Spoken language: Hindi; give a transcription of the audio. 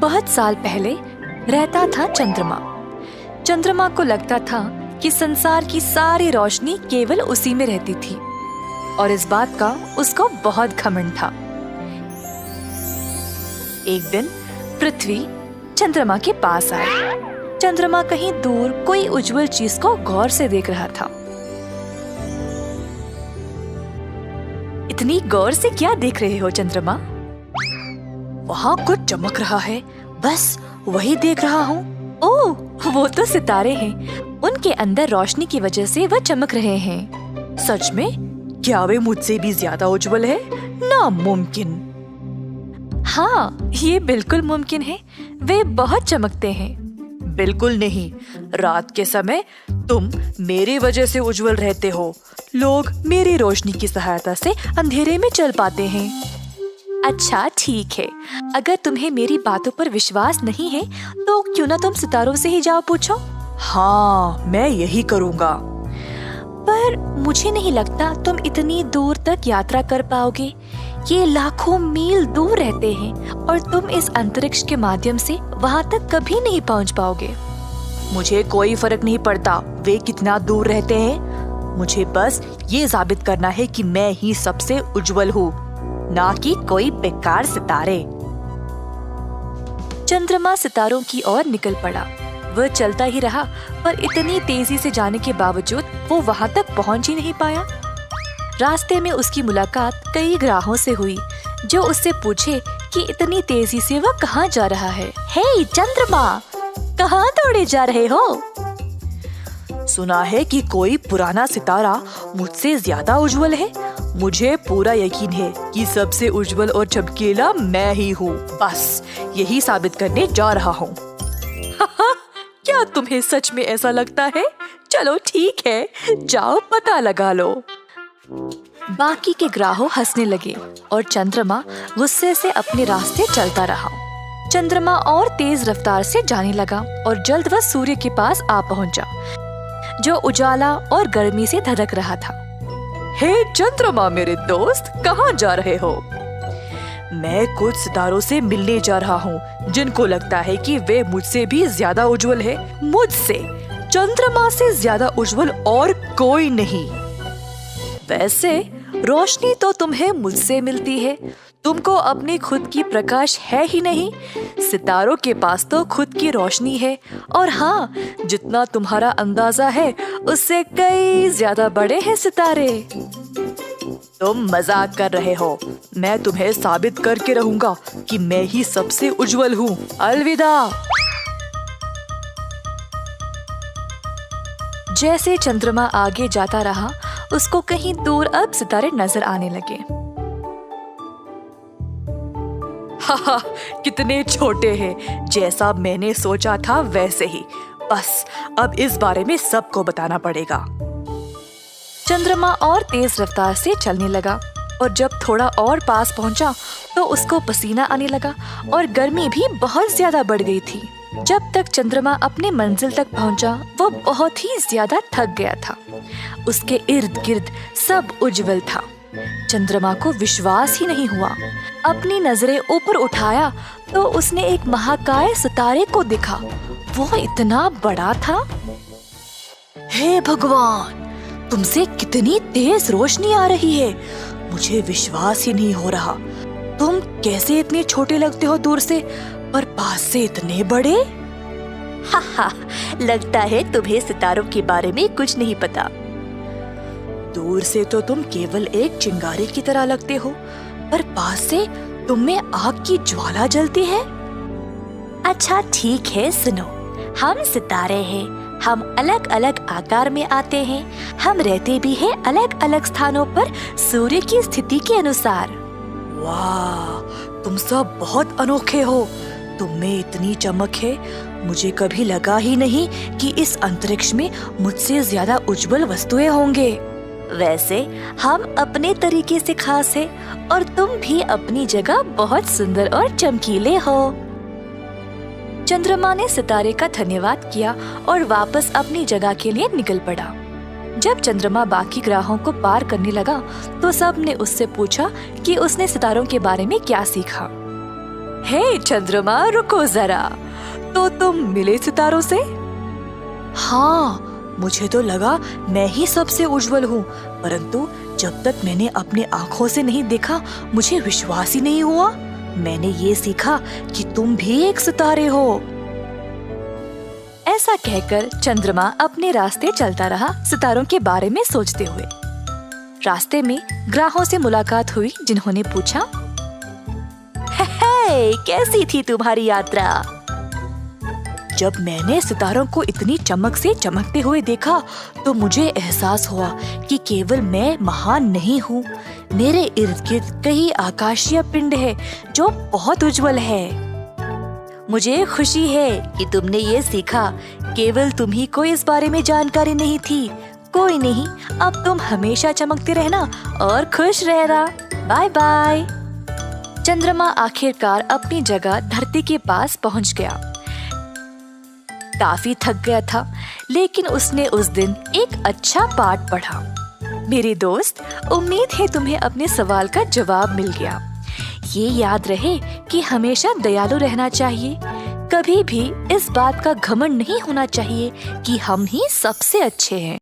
बहुत साल पहले रहता था चंद्रमा। चंद्रमा को लगता था कि संसार की सारी रोशनी केवल उसी में रहती थी और इस बात का उसको बहुत घमंड था। एक दिन पृथ्वी चंद्रमा के पास आई। चंद्रमा कहीं दूर कोई उज्जवल चीज को गौर से देख रहा था। इतनी गौर से क्या देख रहे हो चंद्रमा? वहाँ कुछ चमक रहा है, बस वही देख रहा हूँ। ओह, वो तो सितारे हैं। उनके अंदर रोशनी की वजह से वह चमक रहे हैं। सच में? क्या वे मुझसे भी ज्यादा उज्जवल है? नामुमकिन। हाँ, ये बिल्कुल मुमकिन है। वे बहुत चमकते हैं। बिल्कुल नहीं, रात के समय तुम मेरी वजह से उज्जवल रहते हो। लोग मेरी रोशनी की सहायता से अंधेरे में चल पाते हैं। अच्छा ठीक है, अगर तुम्हें मेरी बातों पर विश्वास नहीं है तो क्यों ना तुम सितारों से ही जाओ पूछो। हाँ, मैं यही करूँगा। पर मुझे नहीं लगता तुम इतनी दूर तक यात्रा कर पाओगे। ये लाखों मील दूर रहते हैं और तुम इस अंतरिक्ष के माध्यम से वहाँ तक कभी नहीं पहुँच पाओगे। मुझे कोई फर्क नहीं पड़ता वे कितना दूर रहते हैं। मुझे बस ये साबित करना है कि मैं ही सबसे उज्जवल हूँ, ना कि कोई बेकार सितारे। चंद्रमा सितारों की ओर निकल पड़ा। वह चलता ही रहा, पर इतनी तेजी से जाने के बावजूद वो वहाँ तक पहुँच ही नहीं पाया। रास्ते में उसकी मुलाकात कई ग्राहों से हुई जो उससे पूछे कि इतनी तेजी से वह कहाँ जा रहा है। हे चंद्रमा, कहाँ दौड़े जा रहे हो? सुना है कि कोई पुराना सितारा मुझसे ज्यादा उज्जवल है। मुझे पूरा यकीन है कि सबसे उज्जवल और चमकीला मैं ही हूँ। बस यही साबित करने जा रहा हूँ। क्या तुम्हें सच में ऐसा लगता है? चलो ठीक है, जाओ पता लगा लो। बाकी के ग्राहक हंसने लगे और चंद्रमा गुस्से से अपने रास्ते चलता रहा। चंद्रमा और तेज रफ्तार से जाने लगा और जल्द वह सूर्य के पास आ पहुंचा, जो उजाला और गर्मी से धधक रहा था। हे चंद्रमा मेरे दोस्त, कहाँ जा रहे हो? मैं कुछ सितारों से मिलने जा रहा हूँ जिनको लगता है कि वे मुझसे भी ज्यादा उज्जवल है। मुझसे, चंद्रमा से ज्यादा उज्जवल और कोई नहीं। वैसे रोशनी तो तुम्हें मुझसे मिलती है, तुमको अपनी खुद की प्रकाश है ही नहीं। सितारों के पास तो खुद की रोशनी है, और हाँ, जितना तुम्हारा अंदाजा है उससे कई ज्यादा बड़े हैं सितारे। तुम मजाक कर रहे हो। मैं तुम्हें साबित करके रहूंगा कि मैं ही सबसे उज्जवल हूँ। अलविदा। जैसे चंद्रमा आगे जाता रहा, उसको कहीं दूर अब सितारे नजर आने लगे। हाहा, कितने छोटे हैं। जैसा मैंने सोचा था वैसे ही। बस अब इस बारे में सबको बताना पड़ेगा। चंद्रमा और तेज रफ्तार से चलने लगा और जब थोड़ा और पास पहुंचा तो उसको पसीना आने लगा और गर्मी भी बहुत ज्यादा बढ़ गई थी। जब तक चंद्रमा अपने मंजिल तक पहुंचा, वो बहुत ही ज्यादा थक गया था। उसके इर्द गिर्द सब उज्जवल था। चंद्रमा को विश्वास ही नहीं हुआ। अपनी नजरें ऊपर उठाया तो उसने एक महाकाय सितारे को देखा। वो इतना बड़ा था। हे भगवान, तुमसे कितनी तेज रोशनी आ रही है। मुझे विश्वास ही नहीं हो रहा। तुम कैसे इतने छोटे लगते हो दूर से, पर पास से इतने बड़े? हा, लगता है तुम्हें सितारों के बारे में कुछ नहीं पता। दूर से तो तुम केवल एक चिंगारी की तरह लगते हो, पर पास से तुम में आग की ज्वाला जलती है। अच्छा ठीक है, सुनो। हम सितारे हैं। हम अलग अलग आकार में आते हैं। हम रहते भी हैं अलग अलग स्थानों पर सूर्य की स्थिति के अनुसार। वाह, तुम सब बहुत अनोखे हो। तुम में इतनी चमक है। मुझे कभी लगा ही नहीं कि इस अंतरिक्ष में मुझसे ज्यादा उज्जवल वस्तुएं होंगे। वैसे हम अपने तरीके से खास हैं और तुम भी अपनी जगह बहुत सुंदर और चमकीले हो। चंद्रमा ने सितारे का धन्यवाद किया और वापस अपनी जगह के लिए निकल पड़ा। जब चंद्रमा बाकी ग्रहों को पार करने लगा तो सब ने उससे पूछा कि उसने सितारों के बारे में क्या सीखा। हे चंद्रमा, रुको जरा, तो तुम मिले सितारों से? हाँ, मुझे तो लगा मैं ही सबसे उज्जवल हूँ, परंतु जब तक मैंने अपने आँखों से नहीं देखा मुझे विश्वास ही नहीं हुआ। मैंने ये सीखा कि तुम भी एक सितारे हो। ऐसा कहकर चंद्रमा अपने रास्ते चलता रहा, सितारों के बारे में सोचते हुए। रास्ते में ग्राहों से मुलाकात हुई, जिन्होंने पूछा, हे, कैसी थी तुम्हारी यात्रा? जब मैंने सितारों को इतनी चमक से चमकते हुए देखा तो मुझे एहसास हुआ कि केवल मैं महान नहीं हूँ, मेरे इर्द गिर्द कई आकाशीय पिंड है जो बहुत उज्जवल है। मुझे खुशी है कि तुमने ये सीखा, केवल तुम्ही को इस बारे में जानकारी नहीं थी। कोई नहीं, अब तुम हमेशा चमकते रहना और खुश रहना। Bye bye. चंद्रमा आखिरकार अपनी जगह धरती के पास पहुंच गया। काफी थक गया था, लेकिन उसने उस दिन एक अच्छा पाठ पढ़ा। मेरे दोस्त, उम्मीद है तुम्हें अपने सवाल का जवाब मिल गया। ये याद रहे कि हमेशा दयालु रहना चाहिए। कभी भी इस बात का घमंड नहीं होना चाहिए कि हम ही सबसे अच्छे हैं।